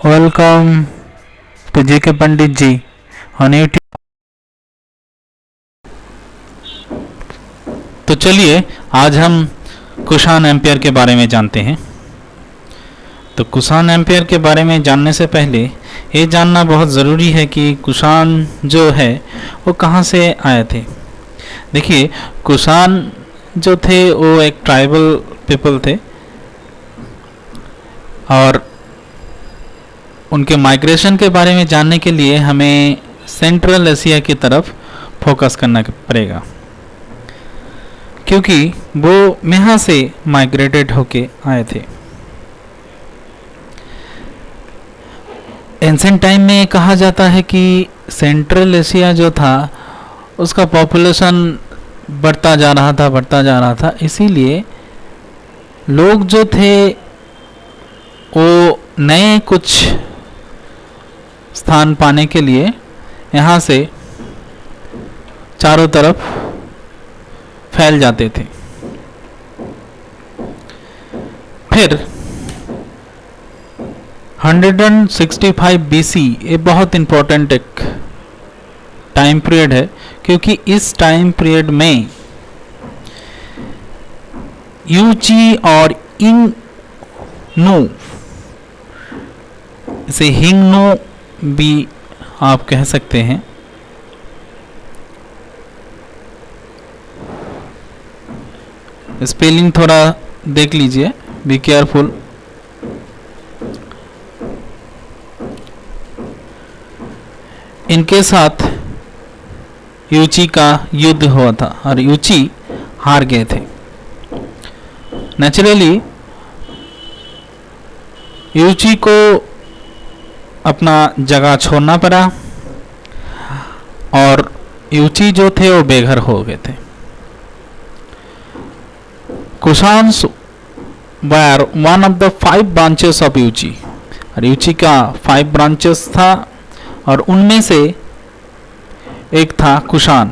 Welcome to GK Pandit ji on YouTube. तो चलिए आज हम कुषाण एम्पियर के बारे में जानते हैं। तो कुषाण एम्पियर के बारे में जानने से पहले ये जानना बहुत ज़रूरी है कि कुषाण जो है वो कहाँ से आए थे। देखिए, कुषाण जो थे वो एक ट्राइबल पीपल थे और उनके माइग्रेशन के बारे में जानने के लिए हमें सेंट्रल एशिया की तरफ फोकस करना पड़ेगा, क्योंकि वो यहाँ से माइग्रेटेड होके आए थे। एंशिएंट टाइम में कहा जाता है कि सेंट्रल एशिया जो था उसका पॉपुलेशन बढ़ता जा रहा था, इसीलिए लोग जो थे वो नए कुछ स्थान पाने के लिए यहाँ से चारों तरफ फैल जाते थे। फिर 165 बीसी ये बहुत इंपॉर्टेंट एक टाइम पीरियड है, क्योंकि इस टाइम पीरियड में यूची और इंगनु, इसे हिंगनु भी आप कह सकते हैं, स्पेलिंग थोड़ा देख लीजिए, बी केयरफुल। इनके साथ यूची का युद्ध हुआ था और यूची हार गए थे। नेचुरली यूची को अपना जगह छोड़ना पड़ा और यूची जो थे वो बेघर हो गए थे। Kushans were one of the 5 branches of Yuezhi, और यूची का 5 ब्रांचेस था और उनमें से एक था कुषाण।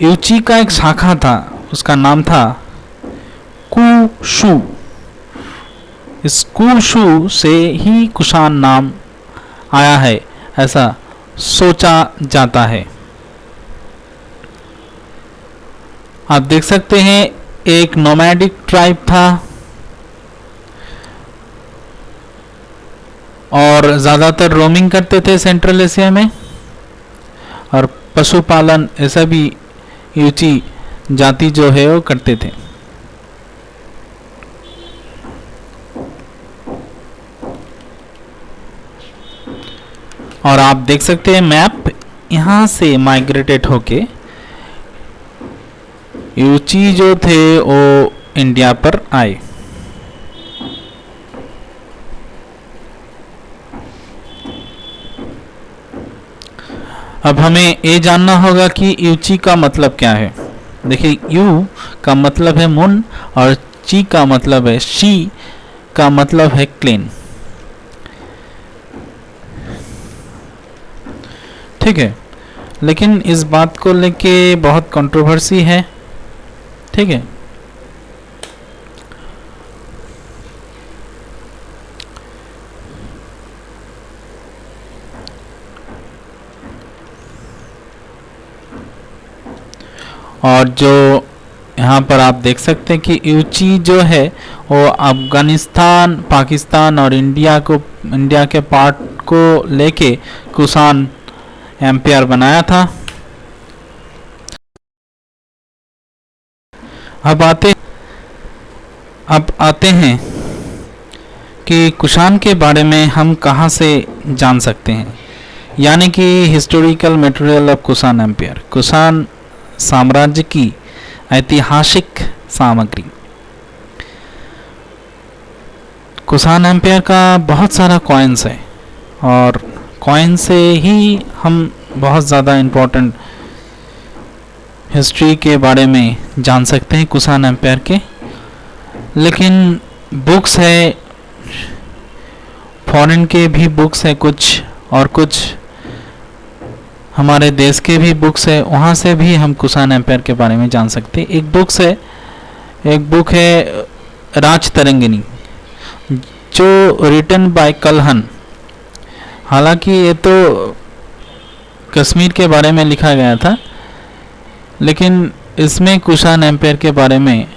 यूची का एक शाखा था, उसका नाम था कुशु। इस कुशु से ही कुषाण नाम आया है, ऐसा सोचा जाता है। आप देख सकते हैं एक नोमैडिक ट्राइब था और ज़्यादातर रोमिंग करते थे सेंट्रल एशिया में, और पशुपालन ऐसा भी यूची जाति जो है वो करते थे। और आप देख सकते हैं मैप, यहाँ से माइग्रेटेड होके यूची जो थे वो इंडिया पर आए। अब हमें ये जानना होगा कि यूची का मतलब क्या है। देखिए, यू का मतलब है मुन और ची का मतलब है शी का मतलब है क्लीन। ठीक है, लेकिन इस बात को लेके बहुत कंट्रोवर्सी है। ठीक है, और जो यहाँ पर आप देख सकते हैं कि यूची जो है वो अफगानिस्तान, पाकिस्तान और इंडिया के पार्ट को लेके कुषाण एम्पायर बनाया था। अब आते हैं कि कुषाण के बारे में हम कहाँ से जान सकते हैं, यानी कि historical material of Kushan empire, Kushan साम्राज्य की ऐतिहासिक सामग्री। कुषाण एम्पायर का बहुत सारा कॉइन्स है और कॉइन से ही हम बहुत ज़्यादा इम्पोर्टेंट हिस्ट्री के बारे में जान सकते हैं कुषाण एम्पायर के। लेकिन बुक्स है, फॉरेन के भी बुक्स है कुछ, और कुछ हमारे देश के भी बुक्स है, वहाँ से भी हम कुषाण एम्पायर के बारे में जान सकते हैं। एक बुक है राज तरंगिणी, जो रिटन बाय कल्हन, हालांकि ये तो कश्मीर के बारे में लिखा गया था, लेकिन इसमें कुषाण एम्पायर के बारे में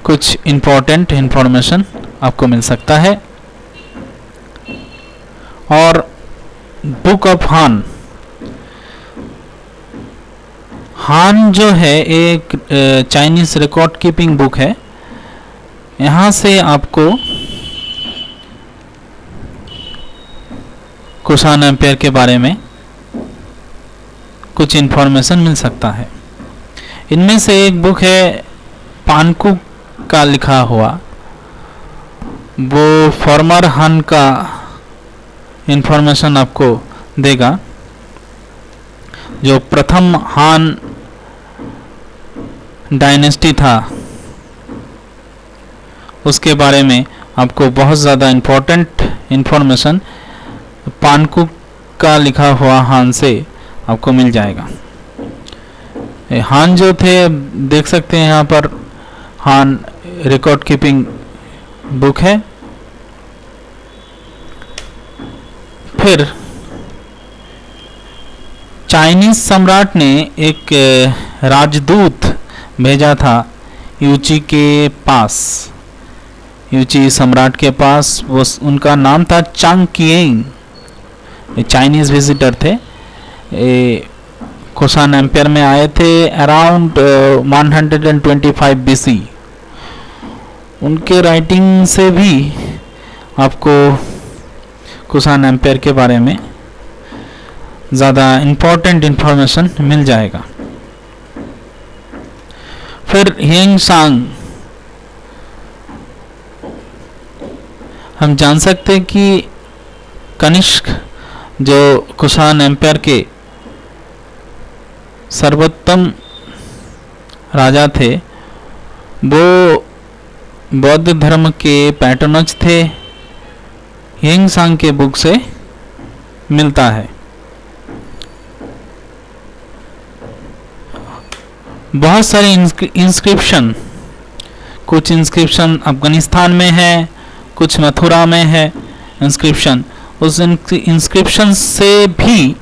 कुछ इम्पोर्टेंट इंफॉर्मेशन आपको मिल सकता है। और बुक ऑफ हान, हान जो है एक चाइनीज रिकॉर्ड कीपिंग बुक है। यहाँ से आपको कुषाण एम्पायर के बारे में कुछ इन्फॉर्मेशन मिल सकता है। इनमें से एक बुक है पानकुक का लिखा हुआ, वो फॉर्मर हान का इन्फॉर्मेशन आपको देगा। जो प्रथम हान डायनेस्टी था उसके बारे में आपको बहुत ज़्यादा इम्पोर्टेंट इन्फॉर्मेशन पानकुक का लिखा हुआ हान से आपको मिल जाएगा। हान जो थे देख सकते हैं यहाँ पर, हान रिकॉर्ड कीपिंग बुक है। फिर चाइनीज सम्राट ने एक राजदूत भेजा था यूची के पास, यूची सम्राट के पास। वो उनका नाम था चांग किएंग, चाइनीज विजिटर थे। कुषाण एम्पायर में आए थे अराउंड 125 बीसी। उनके राइटिंग से भी आपको कुषाण एम्पायर के बारे में ज़्यादा इम्पोर्टेंट इंफॉर्मेशन मिल जाएगा। फिर हिंग सांग, हम जान सकते हैं कि कनिष्क जो कुषाण एम्पायर के सर्वोत्तम राजा थे, वो बौद्ध धर्म के पैटर्नज थे। हिंग सांग के बुक से मिलता है। बहुत सारे इंस्क्रिप्शन, कुछ इंस्क्रिप्शन अफगानिस्तान में है, कुछ मथुरा में है इंस्क्रिप्शन। उस इंस्क्रिप्शन से भी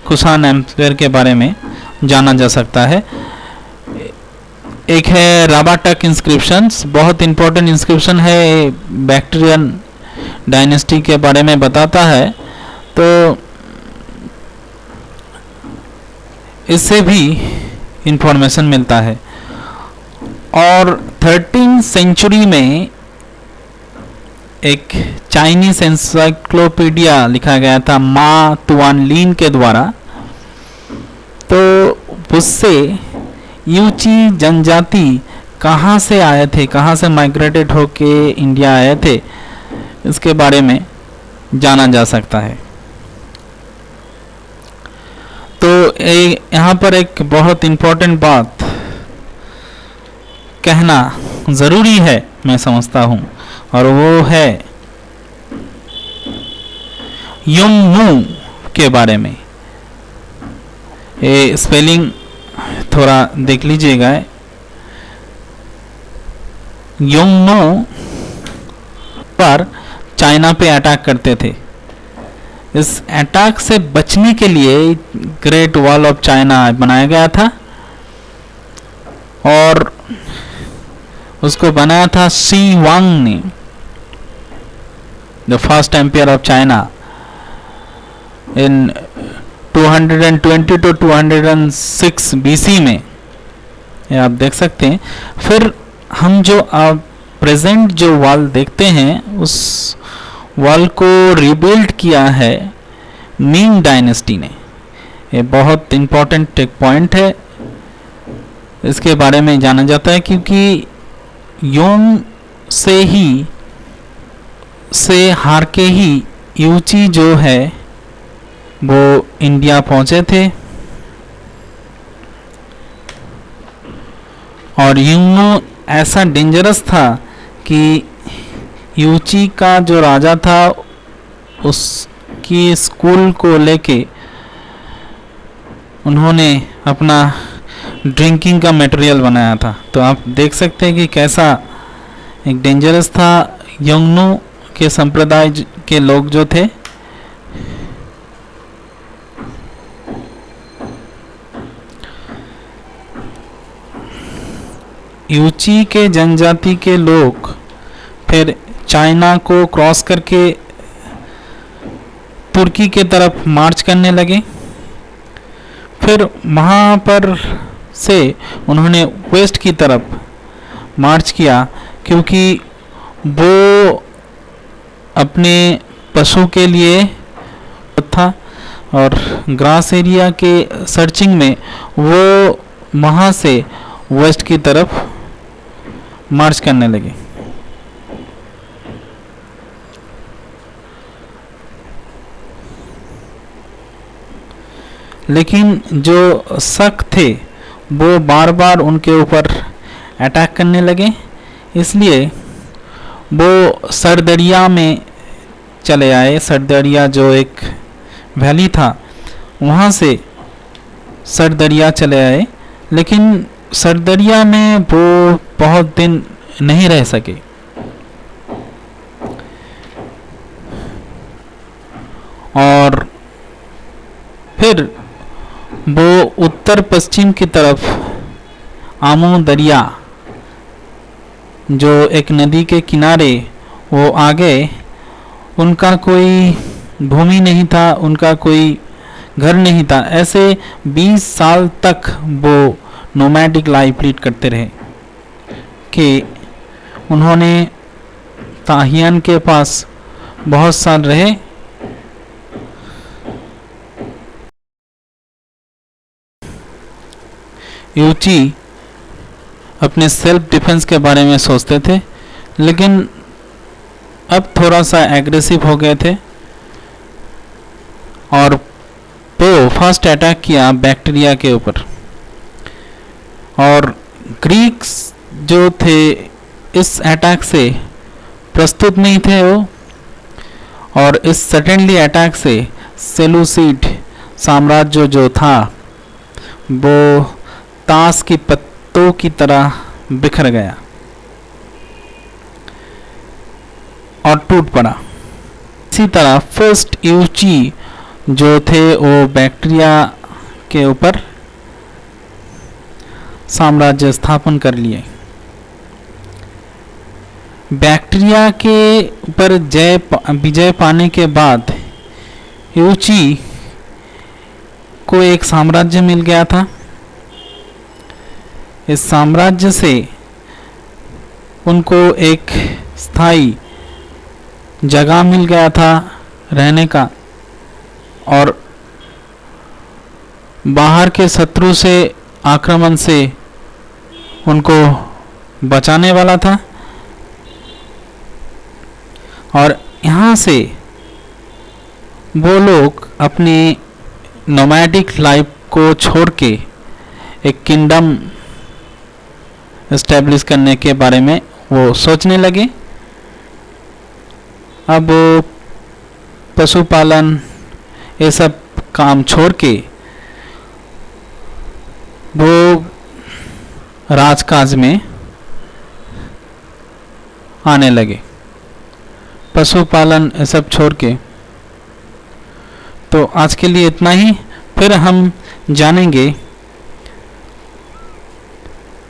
कुषाण एम्पायर के बारे में जाना जा सकता है। एक है राबाटक इंस्क्रिप्शंस, बहुत इंपॉर्टेंट इंस्क्रिप्शन है, बैक्ट्रियन डायनेस्टी के बारे में बताता है। तो इससे भी इंफॉर्मेशन मिलता है। और 13वीं सेंचुरी में एक चाइनीज एनसाइक्लोपीडिया लिखा गया था मा तुआनलिन के द्वारा। तो उससे यूची जनजाति कहाँ से आए थे, कहाँ से माइग्रेटेड होके इंडिया आए थे, इसके बारे में जाना जा सकता है। तो यहाँ पर एक बहुत इम्पोर्टेंट बात कहना ज़रूरी है, मैं समझता हूँ, और वो है युंगमू के बारे में। ये स्पेलिंग थोड़ा देख लीजिएगा। युंगमू पर चाइना पे अटैक करते थे। इस अटैक से बचने के लिए ग्रेट वॉल ऑफ चाइना बनाया गया था और उसको बनाया था शी वांग ने, the first empire of China in 220 to 206 BC में। ये आप देख सकते हैं। फिर हम जो आप प्रेजेंट जो वॉल देखते हैं, उस वॉल को रिबिल्ड किया है मिंग डायनेस्टी ने। ये बहुत इम्पोर्टेंट एक पॉइंट है, इसके बारे में जाना जाता है क्योंकि योंग से हार के ही यूची जो है वो इंडिया पहुंचे थे। और युंगमू ऐसा डेंजरस था कि यूची का जो राजा था उसकी स्कूल को लेके उन्होंने अपना ड्रिंकिंग का मटेरियल बनाया था। तो आप देख सकते हैं कि कैसा एक डेंजरस था। युंगमू के संप्रदाय के लोग जो थे यूची के जनजाति के लोग फिर चाइना को क्रॉस करके तुर्की के तरफ मार्च करने लगे। फिर वहाँ पर से उन्होंने वेस्ट की तरफ मार्च किया, क्योंकि वो अपने पशु के लिए था और ग्रास एरिया के सर्चिंग में वो वहाँ से वेस्ट की तरफ मार्च करने लगे। लेकिन जो शक थे वो बार बार उनके ऊपर अटैक करने लगे, इसलिए वो सरदरिया में चले आए। सरदरिया जो एक वैली था, वहाँ से सरदरिया चले आए, लेकिन सरदरिया में वो बहुत दिन नहीं रह सके। और फिर वो उत्तर पश्चिम की तरफ आमो दरिया जो एक नदी के किनारे वो आ गए। उनका कोई भूमि नहीं था, उनका कोई घर नहीं था। ऐसे 20 साल तक वो नोमैडिक लाइफ लीड करते रहे कि उन्होंने ताहियान के पास बहुत साल रहे। यूची अपने सेल्फ डिफेंस के बारे में सोचते थे, लेकिन अब थोड़ा सा एग्रेसिव हो गए थे और वो फर्स्ट अटैक किया बैक्टीरिया के ऊपर। और ग्रीक्स जो थे इस अटैक से प्रस्तुत नहीं थे वो, और इस सडनली अटैक से सेलूसिड साम्राज्य जो था वो ताश की पत्तों की तरह बिखर गया और टूट पड़ा। इसी तरह फर्स्ट यूची जो थे वो बैक्टीरिया के ऊपर साम्राज्य स्थापन कर लिए। बैक्टीरिया के ऊपर विजय पाने के बाद यूची को एक साम्राज्य मिल गया था। इस साम्राज्य से उनको एक स्थायी जगह मिल गया था रहने का, और बाहर के शत्रु से आक्रमण से उनको बचाने वाला था। और यहाँ से वो लोग अपनी नोमैडिक लाइफ को छोड़ के एक किंगडम एस्टेब्लिश करने के बारे में वो सोचने लगे। अब पशुपालन ये सब काम छोड़ के वो राजकाज में आने लगे, पशुपालन ये सब छोड़ के। तो आज के लिए इतना ही, फिर हम जानेंगे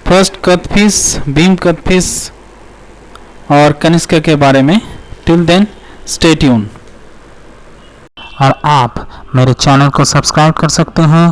फर्स्ट कथफिश, भीम कथफिश और कनिष्क के बारे में। Till then stay tune. और आप मेरे चैनल को सब्सक्राइब कर सकते हैं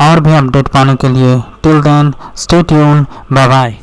और भी अपडेट पाने के लिए। Till then stay tune, bye bye.